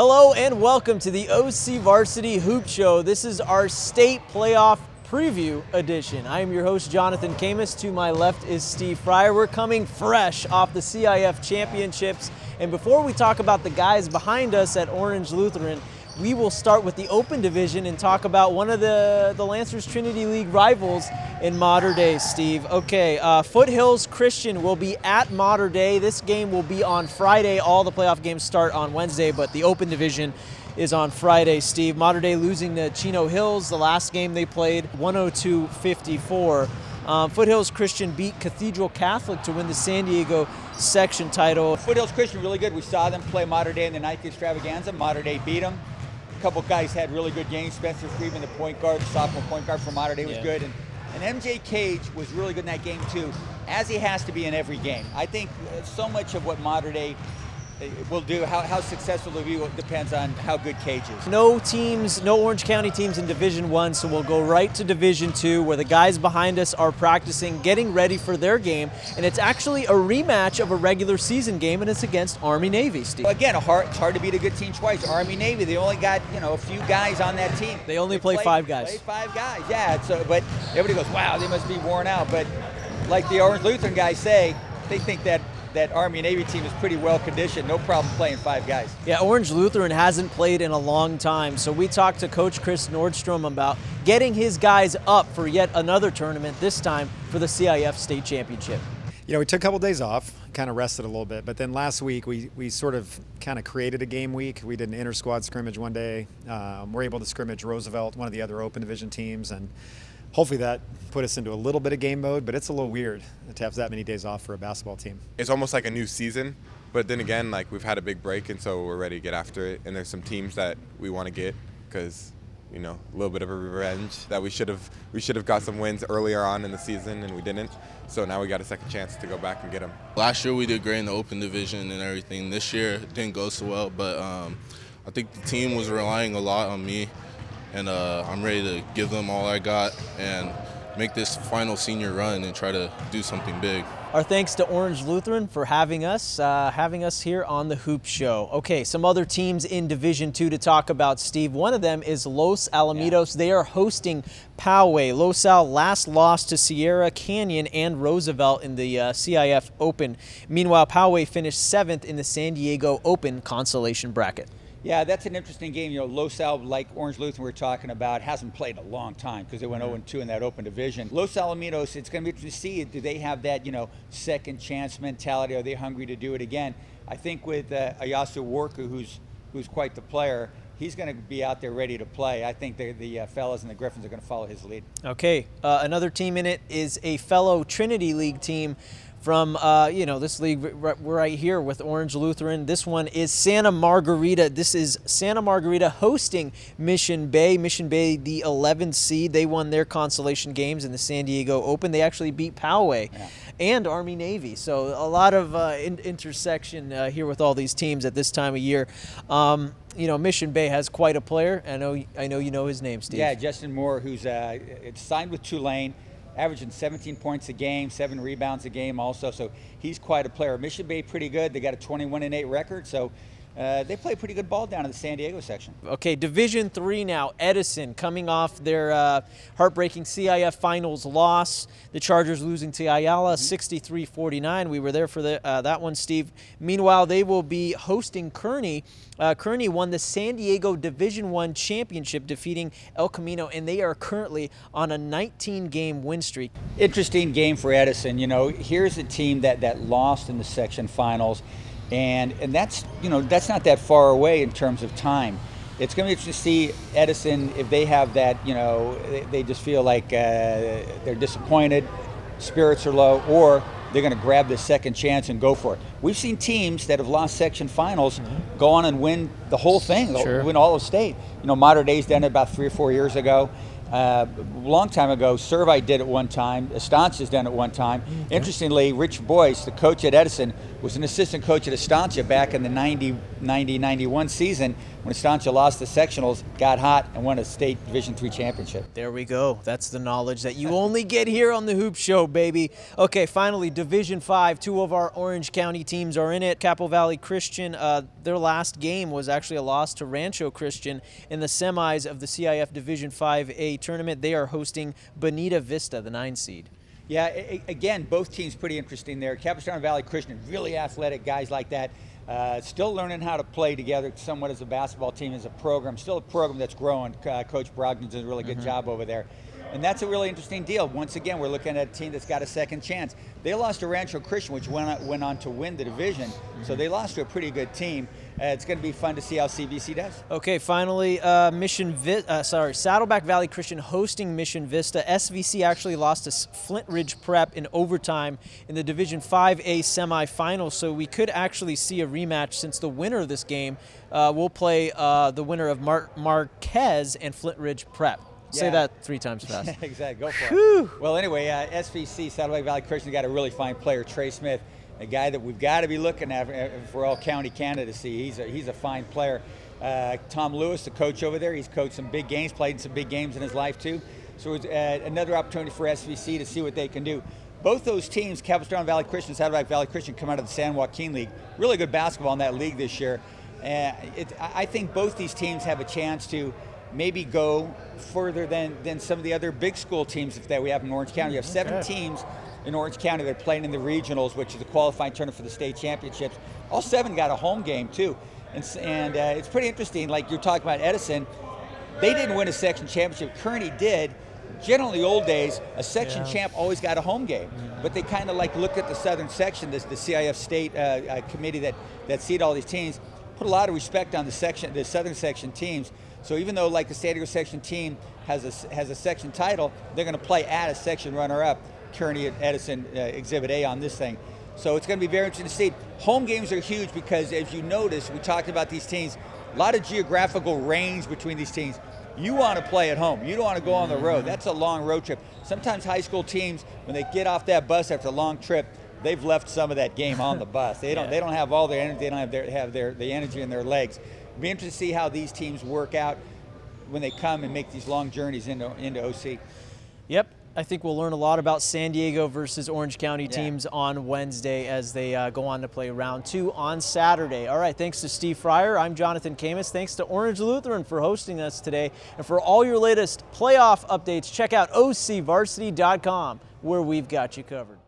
Hello and welcome to the OCVarsity Hoops Show. This is our state playoff preview edition. I am your host, Jonathan Khamis. To my left is Steve Fryer. We're coming fresh off the CIF championships. And before we talk about the guys behind us at Orange Lutheran, we will start with the Open Division and talk about one of the Lancers Trinity League rivals in Mater Dei, Steve. Okay, Foothills Christian will be at Mater Dei. This game will be on Friday. All the playoff games start on Wednesday, but the Open Division is on Friday, Steve. Mater Dei losing to Chino Hills the last game they played, 102-54. Foothills Christian beat Cathedral Catholic to win the San Diego section title. Foothills Christian really good. We saw them play Mater Dei in the ninth extravaganza. Mater Dei beat them. A couple guys had really good games. Spencer Friedman, the point guard, the sophomore point guard for Mater Dei, was good. And MJ Cage was really good in that game too, as he has to be in every game. I think so much of what Mater Dei will do, how successful they'll be, depends on how good Cage is. No teams, no Orange County teams in Division I, so we'll go right to Division II, where the guys behind us are practicing, getting ready for their game, and it's actually a rematch of a regular season game, and it's against Army-Navy, Steve. Again, it's hard to beat a good team twice. Army-Navy, they only got a few guys on that team. They only play five guys. Play five guys, yeah. So, but everybody goes, wow, they must be worn out. But like the Orange Lutheran guys say, they think that Army-Navy team is pretty well conditioned, no problem playing five guys. Yeah, Orange Lutheran hasn't played in a long time, so we talked to Coach Chris Nordstrom about getting his guys up for yet another tournament, this time for the CIF State Championship. We took a couple days off, kind of rested a little bit, but then last week we sort of kind of created a game week. We did an inter-squad scrimmage one day. We're able to scrimmage Roosevelt, one of the other Open Division teams, and hopefully that put us into a little bit of game mode, but it's a little weird to have that many days off for a basketball team. It's almost like a new season, but then again, we've had a big break, and so we're ready to get after it. And there's some teams that we want to get because, a little bit of a revenge that we should have got some wins earlier on in the season, and we didn't. So now we got a second chance to go back and get them. Last year we did great in the Open Division and everything. This year it didn't go so well, but I think the team was relying a lot on me. And I'm ready to give them all I got and make this final senior run and try to do something big. Our thanks to Orange Lutheran for having us here on the Hoop Show. Okay, some other teams in Division II to talk about, Steve. One of them is Los Alamitos. They are hosting Poway. Los Al last lost to Sierra Canyon and Roosevelt in the CIF Open. Meanwhile, Poway finished 7th in the San Diego Open consolation bracket. Yeah, that's an interesting game. Los Al, like Orange Lutheran we're talking about, hasn't played a long time because they went 0-2 in that Open Division. Los Alamitos, it's going to be interesting to see, do they have that, second chance mentality? Are they hungry to do it again? I think with Ayasu Worku, who's quite the player, he's going to be out there ready to play. I think the fellas and the Griffins are going to follow his lead. Okay, another team in it is a fellow Trinity League team from, this league right here with Orange Lutheran. This one is Santa Margarita. This is Santa Margarita hosting Mission Bay. Mission Bay, the 11th seed. They won their consolation games in the San Diego Open. They actually beat Poway and Army-Navy. So a lot of intersection here with all these teams at this time of year. Mission Bay has quite a player. I know you know his name, Steve. Yeah, Justin Moore, who's signed with Tulane, averaging 17 points a game, 7 rebounds a game also. So he's quite a player. Mission Bay pretty good. They got a 21-8 record. So they play pretty good ball down in the San Diego section. Okay, Division III now. Edison coming off their heartbreaking CIF Finals loss. The Chargers losing to Ayala 63-49. We were there for that one, Steve. Meanwhile, they will be hosting Kearney. Kearney won the San Diego Division I championship, defeating El Camino, and they are currently on a 19-game win streak. Interesting game for Edison. Here's a team that lost in the section finals. And that's not that far away in terms of time. It's going to be interesting to see Edison if they have that, they just feel like they're disappointed, spirits are low, or they're going to grab the second chance and go for it. We've seen teams that have lost section finals go on and win the whole thing, win all of state. Mater Dei's done it about 3 or 4 years ago. A long time ago, Servite did it one time. Estancia's done it one time. Okay. Interestingly, Rich Boyce, the coach at Edison, was an assistant coach at Estancia back in the 90-91 season when Estancia lost the sectionals, got hot, and won a state Division III championship. There we go. That's the knowledge that you only get here on the Hoop Show, baby. Okay, finally, Division 5. Two of our Orange County teams are in it. Capo Valley Christian, their last game was actually a loss to Rancho Christian in the semis of the CIF Division 5A tournament. They are hosting Bonita Vista, the 9 seed. Yeah, again, both teams pretty interesting there. Capistrano Valley Christian, really athletic guys like that. Still learning how to play together somewhat as a basketball team, as a program. Still a program that's growing. Coach Brogdon does a really good job over there. And that's a really interesting deal. Once again, we're looking at a team that's got a second chance. They lost to Rancho Christian, which went on to win the division. So they lost to a pretty good team. It's going to be fun to see how CVC does. Okay, finally, Saddleback Valley Christian hosting Mission Vista. SVC actually lost to Flint Ridge Prep in overtime in the Division 5A semifinals, so we could actually see a rematch since the winner of this game will play the winner of Marquez and Flint Ridge Prep. Say that 3 times fast. Exactly, go for Whew. it. Well, anyway, SVC, Saddleback Valley Christian, got a really fine player, Trey Smith, a guy that we've got to be looking at for all county candidacy. He's a fine player. Tom Lewis, the coach over there, he's coached some big games, played in some big games in his life too. So it's another opportunity for SVC to see what they can do. Both those teams, Capistrano Valley Christian, Saddleback Valley Christian, come out of the San Joaquin League. Really good basketball in that league this year. I think both these teams have a chance to maybe go further than some of the other big school teams that we have in Orange County. You have 7 teams in Orange County that are playing in the regionals, which is the qualifying tournament for the state championships. All 7 got a home game too. And it's pretty interesting, like you're talking about Edison, they didn't win a section championship. Kearney did. Generally, in the old days, a section champ always got a home game. But they kind of like looked at the southern section, the CIF State committee that seed all these teams, put a lot of respect on the southern section teams. So even though like the San Diego section team has a section title, they're going to play at a section runner-up, Kearney and Edison Exhibit A on this thing. So it's going to be very interesting to see. Home games are huge because, as you notice, we talked about these teams, a lot of geographical range between these teams. You want to play at home. You don't want to go on the road. That's a long road trip. Sometimes high school teams, when they get off that bus after a long trip, they've left some of that game on the bus. They don't have all their energy. They don't have the energy in their legs. It'll be interesting to see how these teams work out when they come and make these long journeys into OC. Yep. I think we'll learn a lot about San Diego versus Orange County teams on Wednesday as they go on to play round 2 on Saturday. All right, thanks to Steve Fryer. I'm Jonathan Khamis. Thanks to Orange Lutheran for hosting us today. And for all your latest playoff updates, check out OCVarsity.com, where we've got you covered.